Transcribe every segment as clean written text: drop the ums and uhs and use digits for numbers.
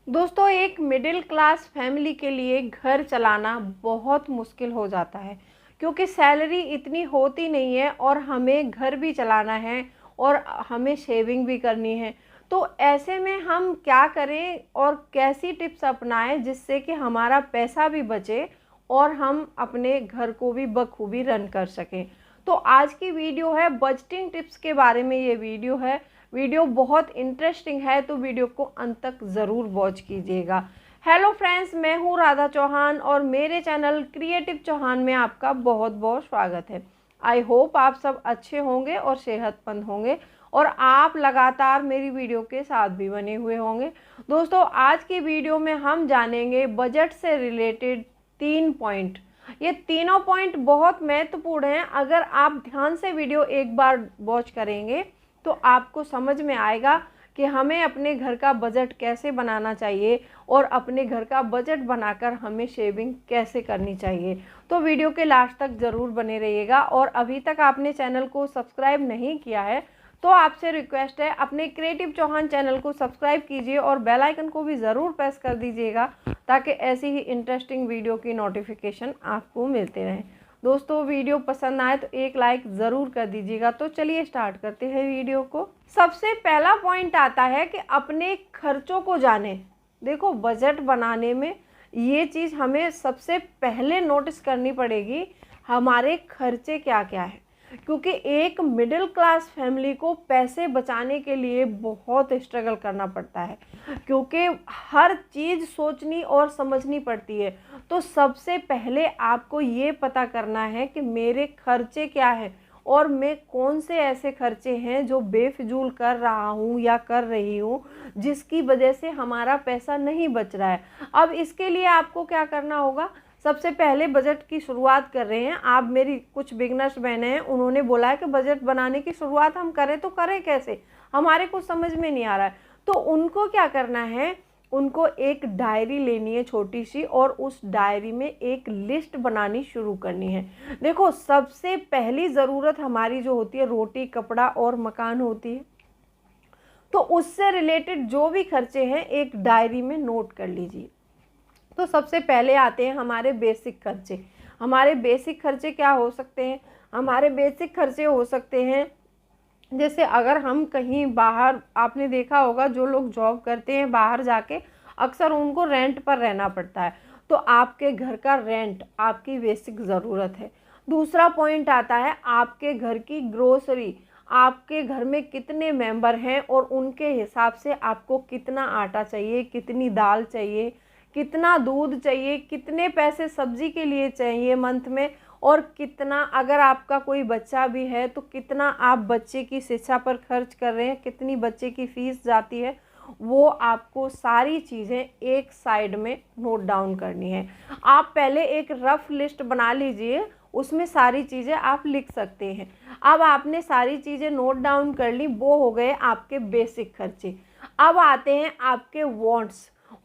दोस्तों, एक middle class family के लिए घर चलाना बहुत मुश्किल हो जाता है क्योंकि सैलरी इतनी होती नहीं है और हमें घर भी चलाना है और हमें सेविंग भी करनी है। तो ऐसे में हम क्या करें और कैसी टिप्स अपनाएं जिससे कि हमारा पैसा भी बचे और हम अपने घर को भी बखूबी रन कर सकें। तो आज की वीडियो है बजटिंग टिप्स के बारे में। ये वीडियो बहुत इंटरेस्टिंग है, तो वीडियो को अंत तक ज़रूर वॉच कीजिएगा। हेलो फ्रेंड्स, मैं हूँ राधा चौहान और मेरे चैनल क्रिएटिव चौहान में आपका बहुत बहुत स्वागत है। आई होप आप सब अच्छे होंगे और सेहतमंद होंगे और आप लगातार मेरी वीडियो के साथ भी बने हुए होंगे। दोस्तों, आज की वीडियो में हम जानेंगे बजट से रिलेटेड 3 पॉइंट। ये तीनों पॉइंट बहुत महत्वपूर्ण हैं। अगर आप ध्यान से वीडियो एक बार वॉच करेंगे तो आपको समझ में आएगा कि हमें अपने घर का बजट कैसे बनाना चाहिए और अपने घर का बजट बनाकर हमें सेविंग कैसे करनी चाहिए। तो वीडियो के लास्ट तक ज़रूर बने रहिएगा। और अभी तक आपने चैनल को सब्सक्राइब नहीं किया है तो आपसे रिक्वेस्ट है, अपने क्रिएटिव चौहान चैनल को सब्सक्राइब कीजिए और बेल आइकन को भी ज़रूर प्रेस कर दीजिएगा ताकि ऐसी ही इंटरेस्टिंग वीडियो की नोटिफिकेशन आपको मिलते रहें। दोस्तों, वीडियो पसंद आए तो एक लाइक ज़रूर कर दीजिएगा। तो चलिए स्टार्ट करते हैं वीडियो को। सबसे पहला पॉइंट आता है कि अपने खर्चों को जाने। देखो, बजट बनाने में ये चीज़ हमें सबसे पहले नोटिस करनी पड़ेगी, हमारे खर्चे क्या क्या हैं। क्योंकि एक मिडिल क्लास फैमिली को पैसे बचाने के लिए बहुत स्ट्रगल करना पड़ता है, क्योंकि हर चीज़ सोचनी और समझनी पड़ती है। तो सबसे पहले आपको ये पता करना है कि मेरे खर्चे क्या हैं और मैं कौन से ऐसे खर्चे हैं जो बेफिजूल कर रहा हूँ या कर रही हूँ जिसकी वजह से हमारा पैसा नहीं बच रहा है। अब इसके लिए आपको क्या करना होगा, सबसे पहले बजट की शुरुआत कर रहे हैं आप। मेरी कुछ बिगनर्स बहनें हैं, उन्होंने बोला है कि बजट बनाने की शुरुआत हम करें तो करें कैसे, हमारे कुछ समझ में नहीं आ रहा है। तो उनको क्या करना है, उनको एक डायरी लेनी है छोटी सी और उस डायरी में एक लिस्ट बनानी शुरू करनी है। देखो, सबसे पहली ज़रूरत हमारी जो होती है रोटी कपड़ा और मकान होती है। तो उससे रिलेटेड जो भी खर्चे हैं एक डायरी में नोट कर लीजिए। तो सबसे पहले आते हैं हमारे बेसिक खर्चे। हमारे बेसिक खर्चे क्या हो सकते हैं, हमारे बेसिक खर्चे हो सकते हैं जैसे अगर हम कहीं बाहर, आपने देखा होगा जो लोग जॉब करते हैं बाहर जाके अक्सर उनको रेंट पर रहना पड़ता है। तो आपके घर का रेंट आपकी बेसिक ज़रूरत है। दूसरा पॉइंट आता है आपके घर की ग्रोसरी। आपके घर में कितने मेंबर हैं और उनके हिसाब से आपको कितना आटा चाहिए, कितनी दाल चाहिए, कितना दूध चाहिए, कितने पैसे सब्जी के लिए चाहिए मंथ में, और कितना, अगर आपका कोई बच्चा भी है तो कितना आप बच्चे की शिक्षा पर खर्च कर रहे हैं, कितनी बच्चे की फ़ीस जाती है, वो आपको सारी चीज़ें एक साइड में नोट डाउन करनी है। आप पहले एक रफ लिस्ट बना लीजिए, उसमें सारी चीज़ें आप लिख सकते हैं। अब आपने सारी चीज़ें नोट डाउन कर ली, वो हो गए आपके बेसिक खर्चे। अब आते हैं आपके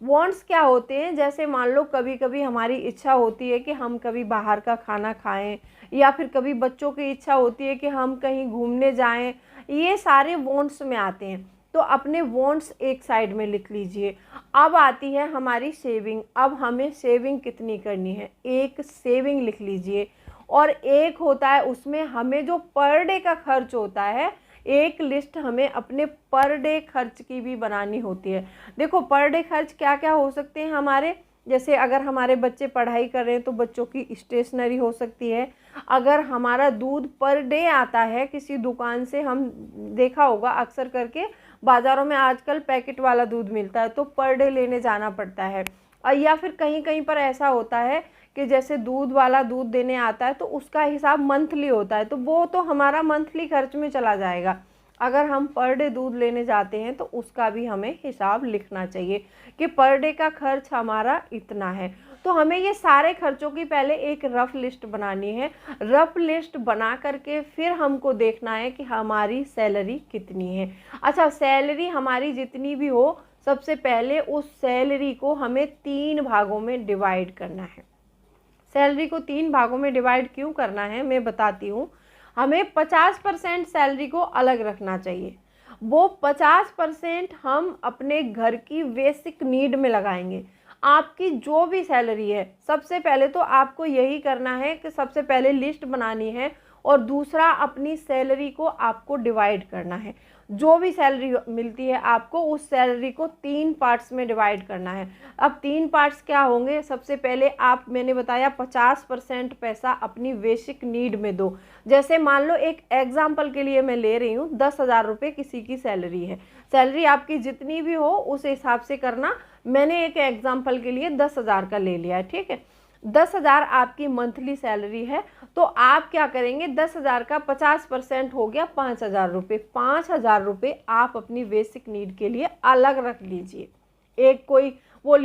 वांट्स क्या होते हैं, जैसे मान लो कभी कभी हमारी इच्छा होती है कि हम कभी बाहर का खाना खाएं, या फिर कभी बच्चों की इच्छा होती है कि हम कहीं घूमने जाएं। ये सारे वांट्स में आते हैं। तो अपने वांट्स एक साइड में लिख लीजिए। अब आती है हमारी सेविंग। अब हमें सेविंग कितनी करनी है, एक सेविंग लिख लीजिए। और एक होता है उसमें हमें जो पर डे का खर्च होता है, एक लिस्ट हमें अपने पर डे खर्च की भी बनानी होती है। देखो, पर डे खर्च क्या क्या हो सकते हैं हमारे, जैसे अगर हमारे बच्चे पढ़ाई कर रहे हैं तो बच्चों की स्टेशनरी हो सकती है। अगर हमारा दूध पर डे आता है किसी दुकान से, हम देखा होगा अक्सर करके बाज़ारों में आजकल पैकेट वाला दूध मिलता है तो पर डे लेने जाना पड़ता है। या फिर कहीं कहीं पर ऐसा होता है कि जैसे दूध वाला दूध देने आता है तो उसका हिसाब मंथली होता है, तो वो तो हमारा मंथली खर्च में चला जाएगा। अगर हम पर डे दूध लेने जाते हैं तो उसका भी हमें हिसाब लिखना चाहिए कि पर डे का खर्च हमारा इतना है। तो हमें ये सारे खर्चों की पहले एक रफ लिस्ट बनानी है। रफ लिस्ट बना करके फिर हमको देखना है कि हमारी सैलरी कितनी है। अच्छा, सैलरी हमारी जितनी भी हो, सबसे पहले उस सैलरी को हमें 3 भागों में डिवाइड करना है। सैलरी को 3 भागों में डिवाइड क्यों करना है मैं बताती हूँ। हमें 50% सैलरी को अलग रखना चाहिए। वो 50% हम अपने घर की बेसिक नीड में लगाएंगे। आपकी जो भी सैलरी है, सबसे पहले तो आपको यही करना है कि सबसे पहले लिस्ट बनानी है और दूसरा अपनी सैलरी को आपको डिवाइड करना है। जो भी सैलरी मिलती है आपको, उस सैलरी को 3 पार्ट्स में डिवाइड करना है। अब 3 पार्ट्स क्या होंगे? सबसे पहले आप, मैंने बताया 50% पैसा अपनी बेसिक नीड में दो। जैसे मान लो, एक एग्जाम्पल के लिए मैं ले रही हूँ, 10,000 रुपये किसी की सैलरी है। सैलरी आपकी जितनी भी हो उस हिसाब से करना। मैंने एक एग्जाम्पल के लिए 10,000 का ले लिया है, ठीक है। 10,000 आपकी मंथली सैलरी है, तो आप क्या करेंगे? 10,000 का 50% हो गया 5,000 रुपये। 5,000 रुपये आप अपनी बेसिक नीड के लिए अलग रख लीजिए। एक कोई वो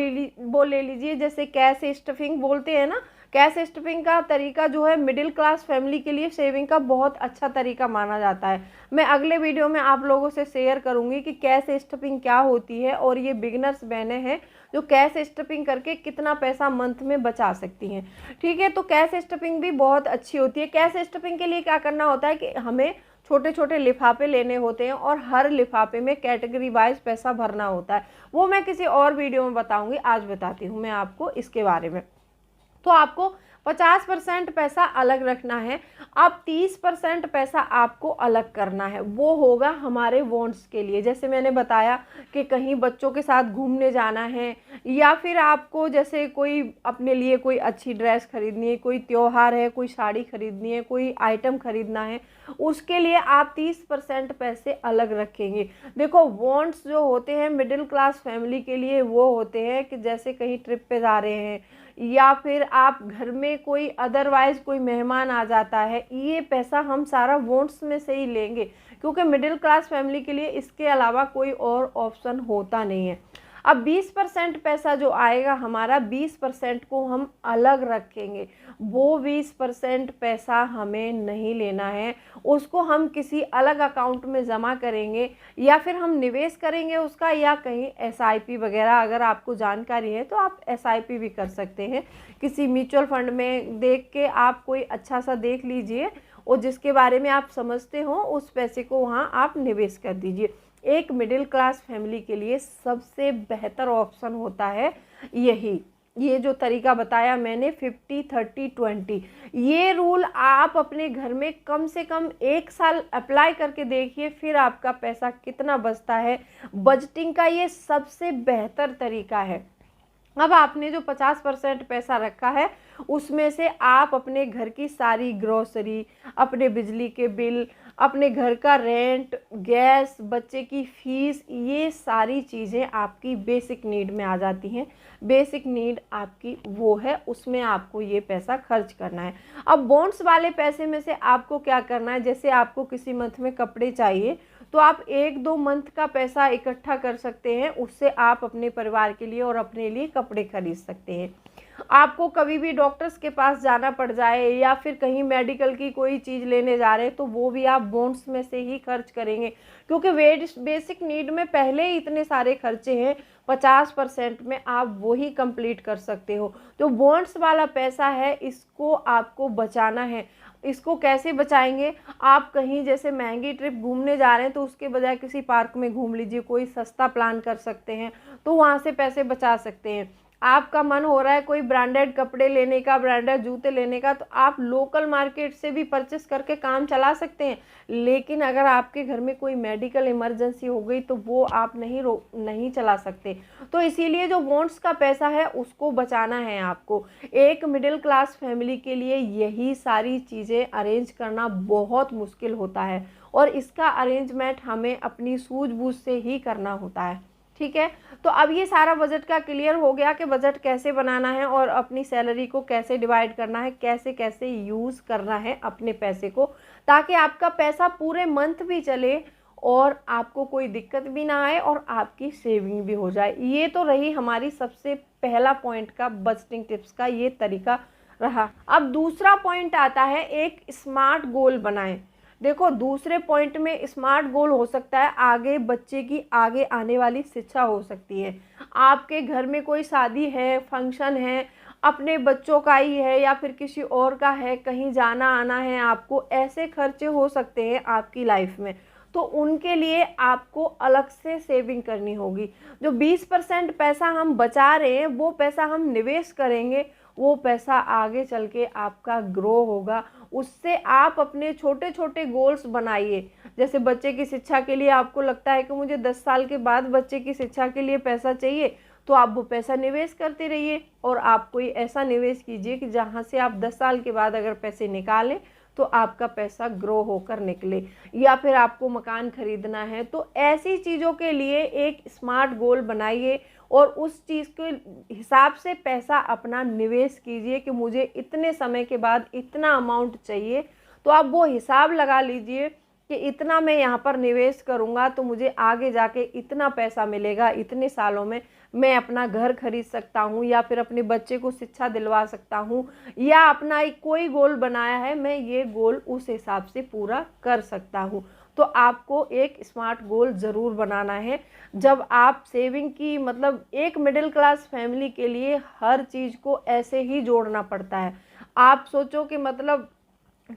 ले लीजिए, जैसे कैश स्टफिंग बोलते हैं ना। कैश स्टफिंग का तरीका जो है, मिडिल क्लास फैमिली के लिए सेविंग का बहुत अच्छा तरीका माना जाता है। मैं अगले वीडियो में आप लोगों से शेयर करूंगी कि कैश स्टफिंग क्या होती है, और ये बिगिनर्स बहनें हैं जो कैश स्टफिंग करके कितना पैसा मंथ में बचा सकती हैं, ठीक है। तो कैश स्टफिंग भी बहुत अच्छी होती है। कैश स्टफिंग के लिए क्या करना होता है कि हमें छोटे छोटे लिफाफे लेने होते हैं और हर लिफाफे में कैटेगरी वाइज पैसा भरना होता है। वो मैं किसी और वीडियो में बताऊंगी, आज बताती हूँ मैं आपको इसके बारे में। तो आपको 50% पैसा अलग रखना है। अब 30% पैसा आपको अलग करना है, वो होगा हमारे वांट्स के लिए। जैसे मैंने बताया कि कहीं बच्चों के साथ घूमने जाना है, या फिर आपको जैसे कोई अपने लिए कोई अच्छी ड्रेस खरीदनी है, कोई त्योहार है, कोई साड़ी खरीदनी है, कोई आइटम खरीदना है, उसके लिए आप 30% पैसे अलग रखेंगे। देखो, वांट्स जो होते हैं मिडिल क्लास फैमिली के लिए, वो होते हैं कि जैसे कहीं ट्रिप पे जा रहे हैं, या फिर आप घर में कोई अदरवाइज कोई मेहमान आ जाता है, ये पैसा हम सारा वांट्स में से ही लेंगे, क्योंकि मिडिल क्लास फैमिली के लिए इसके अलावा कोई और ऑप्शन होता नहीं है। अब 20% पैसा जो आएगा हमारा, 20% को हम अलग रखेंगे। वो 20% पैसा हमें नहीं लेना है, उसको हम किसी अलग अकाउंट में जमा करेंगे, या फिर हम निवेश करेंगे उसका, या कहीं एसआईपी वगैरह, अगर आपको जानकारी है तो आप एसआईपी भी कर सकते हैं। किसी म्यूचुअल फंड में देख के आप कोई अच्छा सा देख लीजिए, और जिसके बारे में आप समझते हो उस पैसे को वहाँ आप निवेश कर दीजिए। एक मिडिल क्लास फैमिली के लिए सबसे बेहतर ऑप्शन होता है यही। ये जो तरीका बताया मैंने 50-30-20, ये रूल आप अपने घर में कम से कम 1 साल अप्लाई करके देखिए, फिर आपका पैसा कितना बचता है। बजटिंग का ये सबसे बेहतर तरीका है। अब आपने जो 50% पैसा रखा है, उसमें से आप अपने घर की सारी ग्रोसरी, अपने बिजली के बिल, अपने घर का रेंट, गैस, बच्चे की फीस, ये सारी चीज़ें आपकी बेसिक नीड में आ जाती हैं। बेसिक नीड आपकी वो है, उसमें आपको ये पैसा खर्च करना है। अब बॉन्ड्स वाले पैसे में से आपको क्या करना है? जैसे आपको किसी मंथ में कपड़े चाहिए, तो आप 1-2 मंथ का पैसा इकट्ठा कर सकते हैं, उससे आप अपने परिवार के लिए और अपने लिए कपड़े खरीद सकते हैं। आपको कभी भी डॉक्टर्स के पास जाना पड़ जाए, या फिर कहीं मेडिकल की कोई चीज़ लेने जा रहे हैं, तो वो भी आप बॉन्ड्स में से ही खर्च करेंगे, क्योंकि बेसिक नीड में पहले ही इतने सारे खर्चे हैं। 50% में आप वो ही कंप्लीट कर सकते हो। तो बॉन्ड्स वाला पैसा है, इसको आपको बचाना है। इसको कैसे बचाएंगे? आप कहीं जैसे महंगी ट्रिप घूमने जा रहे हैं, तो उसके बजाय किसी पार्क में घूम लीजिए, कोई सस्ता प्लान कर सकते हैं, तो वहाँ से पैसे बचा सकते हैं। आपका मन हो रहा है कोई ब्रांडेड कपड़े लेने का, ब्रांडेड जूते लेने का, तो आप लोकल मार्केट से भी परचेस करके काम चला सकते हैं। लेकिन अगर आपके घर में कोई मेडिकल इमरजेंसी हो गई, तो वो आप नहीं चला सकते। तो इसीलिए जो बॉन्ड्स का पैसा है उसको बचाना है आपको। एक मिडिल क्लास फैमिली के लिए यही सारी चीज़ें अरेंज करना बहुत मुश्किल होता है, और इसका अरेंजमेंट हमें अपनी सूझबूझ से ही करना होता है, ठीक है। तो अब ये सारा बजट का क्लियर हो गया कि बजट कैसे बनाना है, और अपनी सैलरी को कैसे डिवाइड करना है, कैसे कैसे यूज़ करना है अपने पैसे को, ताकि आपका पैसा पूरे मंथ भी चले और आपको कोई दिक्कत भी ना आए और आपकी सेविंग भी हो जाए। ये तो रही हमारी सबसे पहला पॉइंट का, बजटिंग टिप्स का ये तरीका रहा। अब दूसरा पॉइंट आता है, एक स्मार्ट गोल बनाएं। देखो, दूसरे पॉइंट में स्मार्ट गोल हो सकता है आगे बच्चे की आगे आने वाली शिक्षा हो सकती है। आपके घर में कोई शादी है, फंक्शन है, अपने बच्चों का ही है या फिर किसी और का है, कहीं जाना आना है आपको, ऐसे खर्चे हो सकते हैं आपकी लाइफ में। तो उनके लिए आपको अलग से सेविंग करनी होगी। जो 20% पैसा हम बचा रहे हैं वो पैसा हम निवेश करेंगे, वो पैसा आगे चल के आपका ग्रो होगा। उससे आप अपने छोटे छोटे गोल्स बनाइए। जैसे बच्चे की शिक्षा के लिए आपको लगता है कि मुझे 10 साल के बाद बच्चे की शिक्षा के लिए पैसा चाहिए, तो आप वो पैसा निवेश करते रहिए। और आप कोई ऐसा निवेश कीजिए कि जहाँ से आप 10 साल के बाद अगर पैसे निकालें तो आपका पैसा ग्रो होकर निकले। या फिर आपको मकान खरीदना है तो ऐसी चीज़ों के लिए एक स्मार्ट गोल बनाइए और उस चीज़ के हिसाब से पैसा अपना निवेश कीजिए कि मुझे इतने समय के बाद इतना अमाउंट चाहिए। तो आप वो हिसाब लगा लीजिए कि इतना मैं यहाँ पर निवेश करूँगा तो मुझे आगे जाके इतना पैसा मिलेगा, इतने सालों में मैं अपना घर खरीद सकता हूँ या फिर अपने बच्चे को शिक्षा दिलवा सकता हूँ, या अपना एक कोई गोल बनाया है मैं ये गोल उस हिसाब से पूरा कर सकता हूँ। तो आपको एक स्मार्ट गोल ज़रूर बनाना है। जब आप सेविंग की मतलब एक मिडिल क्लास फैमिली के लिए हर चीज़ को ऐसे ही जोड़ना पड़ता है। आप सोचो कि मतलब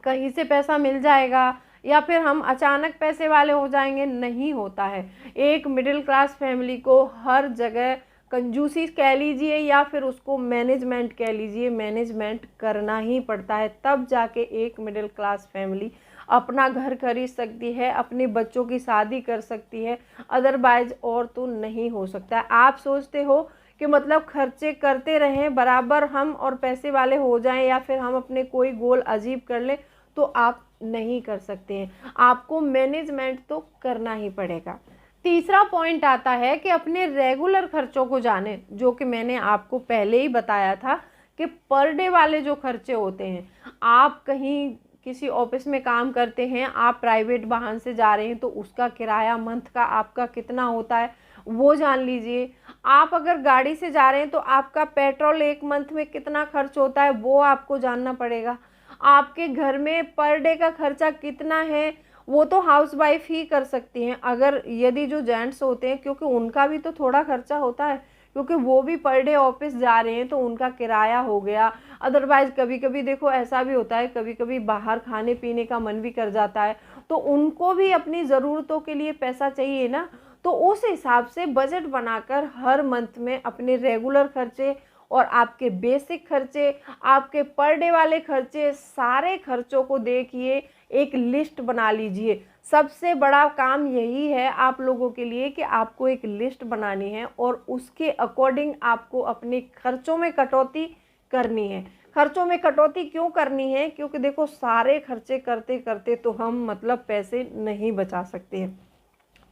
कहीं से पैसा मिल जाएगा या फिर हम अचानक पैसे वाले हो जाएंगे, नहीं होता है। एक मिडिल क्लास फैमिली को हर जगह कंजूसी कह लीजिए या फिर उसको मैनेजमेंट कह लीजिए, मैनेजमेंट करना ही पड़ता है, तब जाके एक मिडिल क्लास फैमिली अपना घर खरीद सकती है, अपने बच्चों की शादी कर सकती है। अदरवाइज और तो नहीं हो सकता है। आप सोचते हो कि मतलब खर्चे करते रहें बराबर हम और पैसे वाले हो जाएं या फिर हम अपने कोई गोल अचीव कर लें, तो आप नहीं कर सकते हैं। आपको मैनेजमेंट तो करना ही पड़ेगा। तीसरा पॉइंट आता है कि अपने रेगुलर खर्चों को जाने, जो कि मैंने आपको पहले ही बताया था कि पर डे वाले जो खर्चे होते हैं। आप कहीं किसी ऑफिस में काम करते हैं, आप प्राइवेट वाहन से जा रहे हैं तो उसका किराया मंथ का आपका कितना होता है वो जान लीजिए। आप अगर गाड़ी से जा रहे हैं तो आपका पेट्रोल एक मंथ में कितना खर्च होता है वो आपको जानना पड़ेगा। आपके घर में पर डे का खर्चा कितना है वो तो हाउसवाइफ ही कर सकती हैं, अगर यदि जो जेंट्स होते हैं, क्योंकि उनका भी तो थोड़ा खर्चा होता है, क्योंकि वो भी पर डे ऑफिस जा रहे हैं तो उनका किराया हो गया। अदरवाइज कभी कभी देखो ऐसा भी होता है, कभी कभी बाहर खाने पीने का मन भी कर जाता है, तो उनको भी अपनी ज़रूरतों के लिए पैसा चाहिए ना। तो उस हिसाब से बजट बनाकर हर मंथ में अपने रेगुलर खर्चे और आपके बेसिक खर्चे, आपके पर डे वाले खर्चे, सारे खर्चों को देखिए, एक लिस्ट बना लीजिए। सबसे बड़ा काम यही है आप लोगों के लिए कि आपको एक लिस्ट बनानी है और उसके अकॉर्डिंग आपको अपने खर्चों में कटौती करनी है। खर्चों में कटौती क्यों करनी है? क्योंकि देखो सारे खर्चे करते करते तो हम मतलब पैसे नहीं बचा सकते हैं,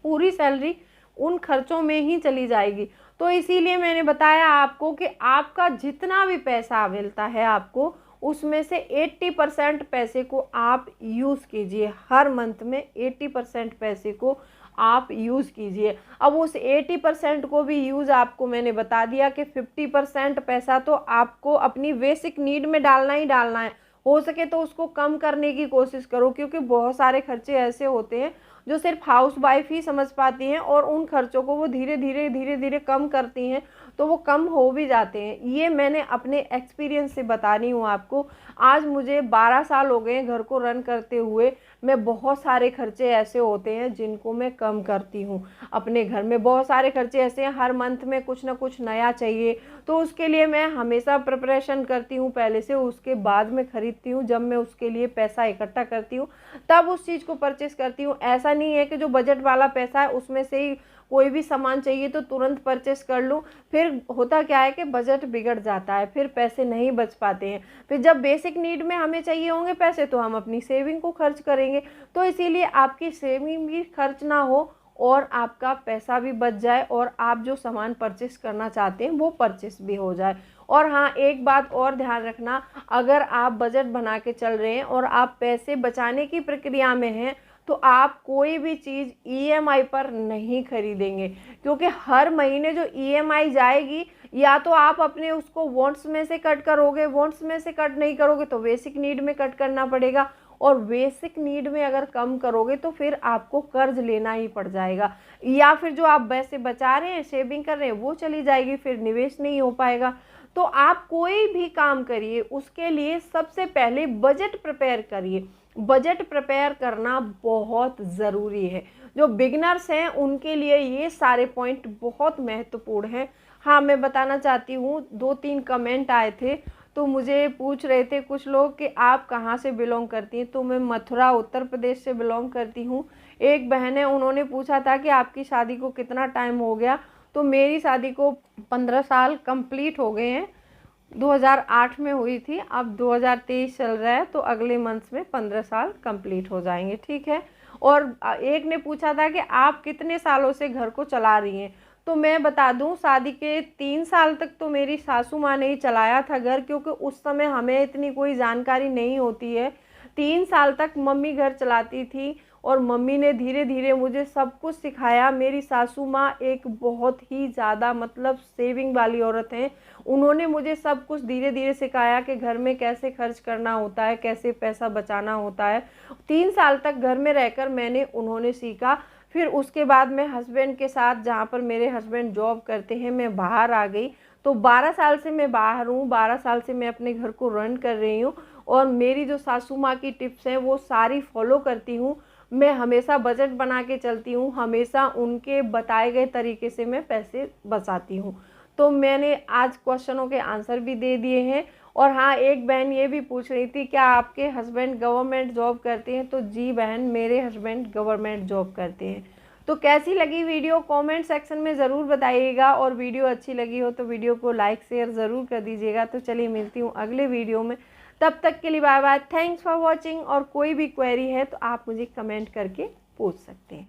पूरी सैलरी उन खर्चों में ही चली जाएगी। तो इसीलिए मैंने बताया आपको कि आपका जितना भी पैसा मिलता है आपको, उसमें से 80% पैसे को आप यूज़ कीजिए। हर मंथ में 80% पैसे को आप यूज़ कीजिए। अब उस 80% को भी यूज़ आपको मैंने बता दिया कि 50% पैसा तो आपको अपनी बेसिक नीड में डालना ही डालना है। हो सके तो उसको कम करने की कोशिश करो, क्योंकि बहुत सारे खर्चे ऐसे होते हैं जो सिर्फ हाउस वाइफ ही समझ पाती हैं और उन खर्चों को वो धीरे धीरे कम करती हैं, तो वो कम हो भी जाते हैं। ये मैंने अपने एक्सपीरियंस से बता रही हूँ आपको। आज मुझे 12 साल हो गए घर को रन करते हुए। मैं बहुत सारे खर्चे ऐसे होते हैं जिनको मैं कम करती हूँ अपने घर में। बहुत सारे खर्चे ऐसे हैं, हर मंथ में कुछ ना कुछ नया चाहिए, तो उसके लिए मैं हमेशा प्रिपरेशन करती हूँ पहले से, उसके बाद में ख़रीदती हूँ। जब मैं उसके लिए पैसा इकट्ठा करती हूँ तब उस चीज़ को परचेस करती हूँ। ऐसा नहीं है कि जो बजट वाला पैसा है उसमें से ही कोई भी सामान चाहिए तो तुरंत परचेस कर लूँ। फिर होता क्या है कि बजट बिगड़ जाता है, फिर पैसे नहीं बच पाते हैं। फिर जब बेसिक नीड में हमें चाहिए होंगे पैसे तो हम अपनी सेविंग को खर्च करेंगे। तो इसीलिए आपकी सेविंग भी खर्च ना हो और आपका पैसा भी बच जाए और आप जो सामान परचेस करना चाहते हैं वो परचेस भी हो जाए। और हाँ, एक बात और ध्यान रखना, अगर आप बजट बना के चल रहे हैं और आप पैसे बचाने की प्रक्रिया में हैं तो आप कोई भी चीज़ ईएमआई पर नहीं खरीदेंगे, क्योंकि हर महीने जो ईएमआई जाएगी या तो आप अपने उसको वांट्स में से कट करोगे, वांट्स में से कट नहीं करोगे तो बेसिक नीड में कट करना पड़ेगा, और बेसिक नीड में अगर कम करोगे तो फिर आपको कर्ज लेना ही पड़ जाएगा, या फिर जो आप पैसे बचा रहे हैं सेविंग कर रहे हैं वो चली जाएगी, फिर निवेश नहीं हो पाएगा। तो आप कोई भी काम करिए उसके लिए सबसे पहले बजट प्रिपेयर करिए। बजट प्रिपेयर करना बहुत ज़रूरी है। जो बिगिनर्स हैं उनके लिए ये सारे पॉइंट बहुत महत्वपूर्ण हैं। हाँ, मैं बताना चाहती हूँ, 2-3 कमेंट आए थे तो मुझे पूछ रहे थे कुछ लोग कि आप कहाँ से बिलोंग करती हैं। तो मैं मथुरा उत्तर प्रदेश से बिलोंग करती हूँ। एक बहन है, उन्होंने पूछा था कि आपकी शादी को कितना टाइम हो गया। तो मेरी शादी को 15 साल कंप्लीट हो गए हैं। 2008 में हुई थी, अब 2023 चल रहा है, तो अगले मंथ में 15 साल कंप्लीट हो जाएंगे, ठीक है। और एक ने पूछा था कि आप कितने सालों से घर को चला रही हैं। तो मैं बता दूं, शादी के 3 साल तक तो मेरी सासू माँ ने ही चलाया था घर, क्योंकि उस समय हमें इतनी कोई जानकारी नहीं होती है। 3 साल तक मम्मी घर चलाती थी और मम्मी ने धीरे धीरे मुझे सब कुछ सिखाया। मेरी सासू माँ एक बहुत ही ज़्यादा मतलब सेविंग वाली औरत हैं। उन्होंने मुझे सब कुछ धीरे धीरे सिखाया कि घर में कैसे खर्च करना होता है, कैसे पैसा बचाना होता है। 3 साल तक घर में रहकर मैंने उन्होंने सीखा। फिर उसके बाद मैं हस्बैंड के साथ, जहाँ पर मेरे हस्बैंड जॉब करते हैं, मैं बाहर आ गई। तो 12 साल से मैं बाहर हूँ, 12 साल से मैं अपने घर को रन कर रही हूँ। और मेरी जो सासू माँ की टिप्स हैं वो सारी फॉलो करती हूँ। मैं हमेशा बजट बना के चलती हूँ, हमेशा उनके बताए गए तरीके से मैं पैसे बचाती हूँ। तो मैंने आज क्वेश्चनों के आंसर भी दे दिए हैं। और हाँ, एक बहन ये भी पूछ रही थी क्या आपके हस्बैंड गवर्नमेंट जॉब करते हैं। तो जी बहन, मेरे हस्बैंड गवर्नमेंट जॉब करते हैं। तो कैसी लगी वीडियो कमेंट सेक्शन में ज़रूर बताइएगा, और वीडियो अच्छी लगी हो तो वीडियो को लाइक शेयर ज़रूर कर दीजिएगा। तो चलिए मिलती हूँ अगले वीडियो में, तब तक के लिए bye bye, thanks for watching. और कोई भी क्वेरी है तो आप मुझे कमेंट करके पूछ सकते हैं।